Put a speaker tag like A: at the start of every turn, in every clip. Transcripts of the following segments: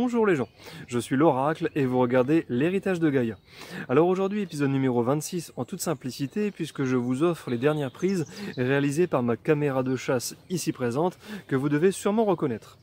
A: Bonjour les gens, je suis l'Oracle et vous regardez l'héritage de Gaïa. Alors aujourd'hui épisode numéro 26 en toute simplicité puisque je vous offre les dernières prises réalisées par ma caméra de chasse ici présente que vous devez sûrement reconnaître.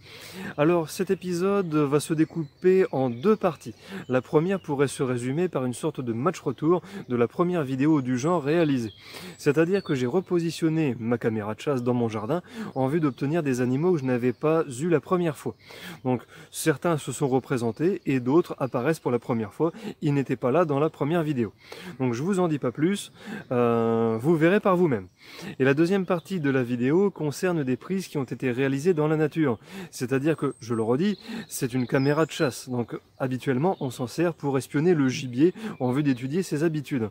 A: Alors cet épisode va se découper en deux parties. La première pourrait se résumer par une sorte de match retour de la première vidéo du genre réalisée. C'est-à-dire que j'ai repositionné ma caméra de chasse dans mon jardin en vue d'obtenir des animaux que je n'avais pas eu la première fois. Donc certains se sont représentés et d'autres apparaissent pour la première fois. Ils n'étaient pas là dans la première vidéo. Donc je vous en dis pas plus, vous verrez par vous-même. Et la deuxième partie de la vidéo concerne des prises qui ont été réalisées dans la nature. C'est-à-dire que, je le redis, c'est une caméra de chasse. Donc habituellement on s'en sert pour espionner le gibier en vue d'étudier ses habitudes.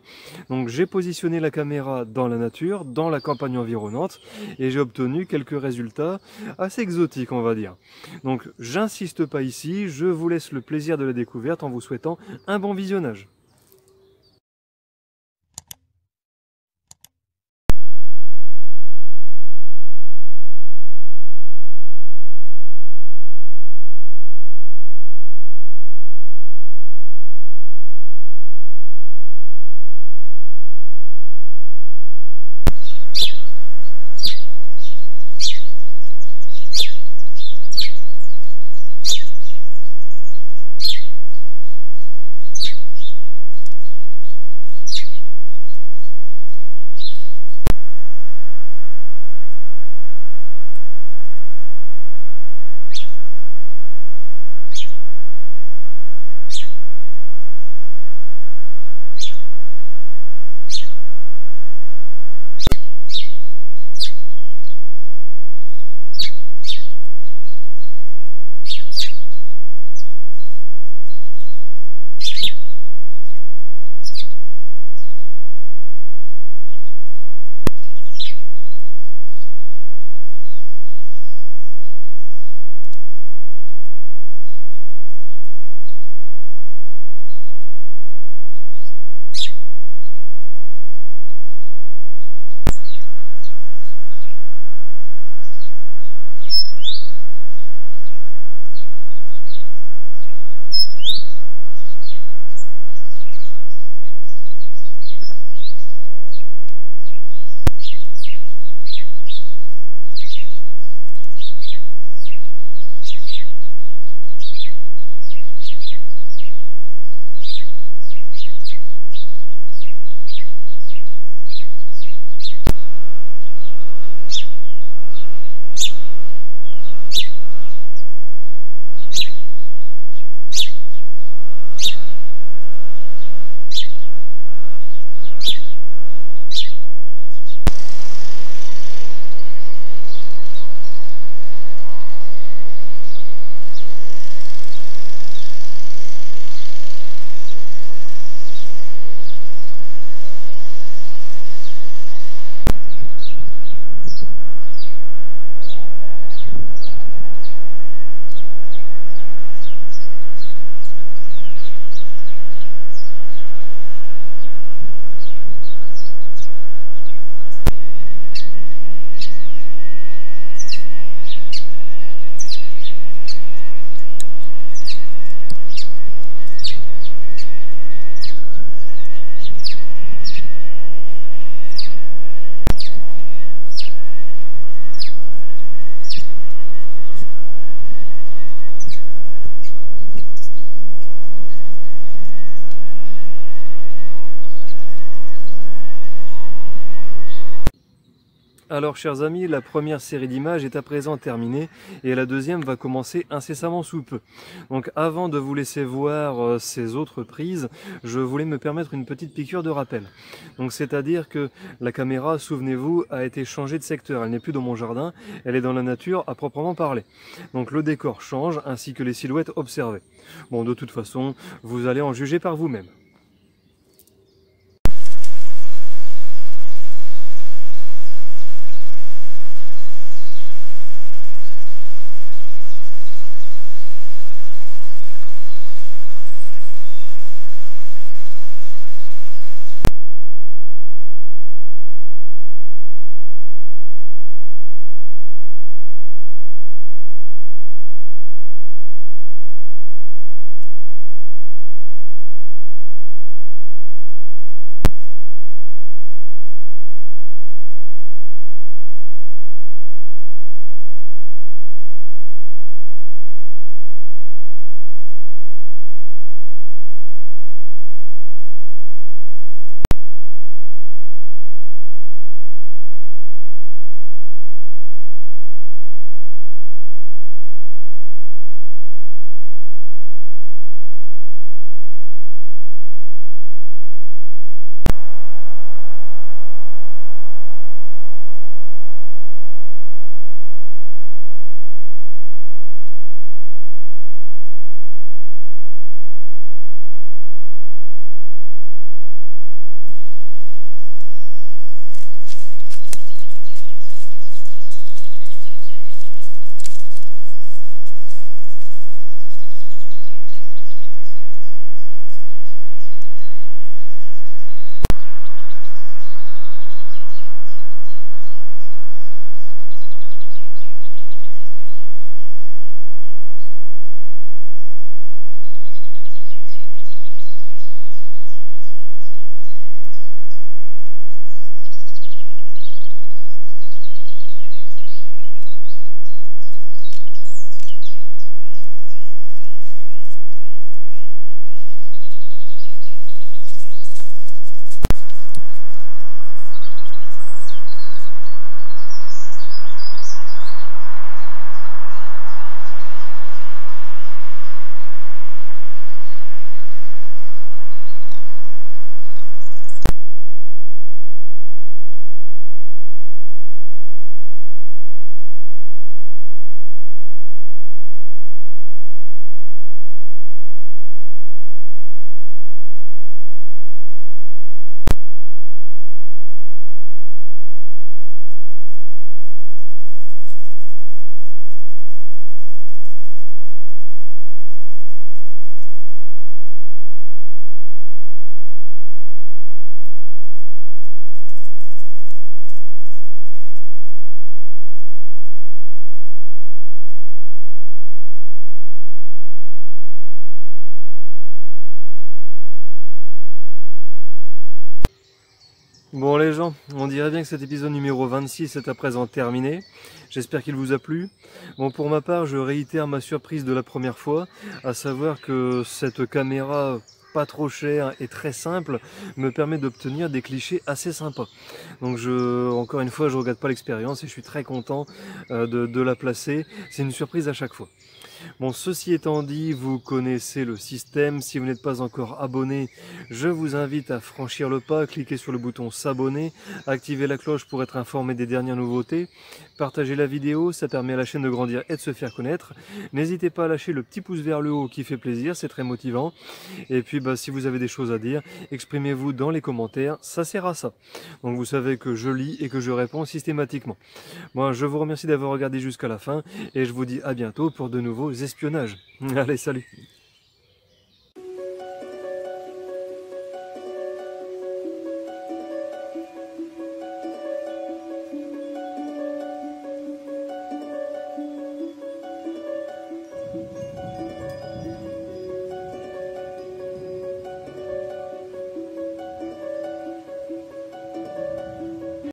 A: Donc j'ai positionné la caméra dans la nature, dans la campagne environnante, et j'ai obtenu quelques résultats assez exotiques on va dire. Donc j'insiste pas ici, je vous laisse le plaisir de la découverte en vous souhaitant un bon visionnage. Alors chers amis, la première série d'images est à présent terminée et la deuxième va commencer incessamment sous peu. Donc avant de vous laisser voir ces autres prises, je voulais me permettre une petite piqûre de rappel. Donc c'est-à-dire que la caméra, souvenez-vous, a été changée de secteur. Elle n'est plus dans mon jardin, elle est dans la nature à proprement parler. Donc le décor change ainsi que les silhouettes observées. Bon, de toute façon, vous allez en juger par vous-même. Bon les gens, on dirait bien que cet épisode numéro 26 est à présent terminé. J'espère qu'il vous a plu. Bon, pour ma part, je réitère ma surprise de la première fois, à savoir que cette caméra pas trop chère et très simple me permet d'obtenir des clichés assez sympas. Donc encore une fois, je regrette pas l'expérience et je suis très content de la placer. C'est une surprise à chaque fois. Bon, ceci étant dit, vous connaissez le système. Si vous n'êtes pas encore abonné, je vous invite à franchir le pas, cliquez sur le bouton s'abonner, activez la cloche pour être informé des dernières nouveautés, partagez la vidéo, ça permet à la chaîne de grandir et de se faire connaître. N'hésitez pas à lâcher le petit pouce vers le haut qui fait plaisir, c'est très motivant. Et puis si vous avez des choses à dire, exprimez-vous dans les commentaires, ça sert à ça. Donc vous savez que je lis et que je réponds systématiquement. Moi, je vous remercie d'avoir regardé jusqu'à la fin et je vous dis à bientôt pour de nouveaux espionnages. Allez, salut!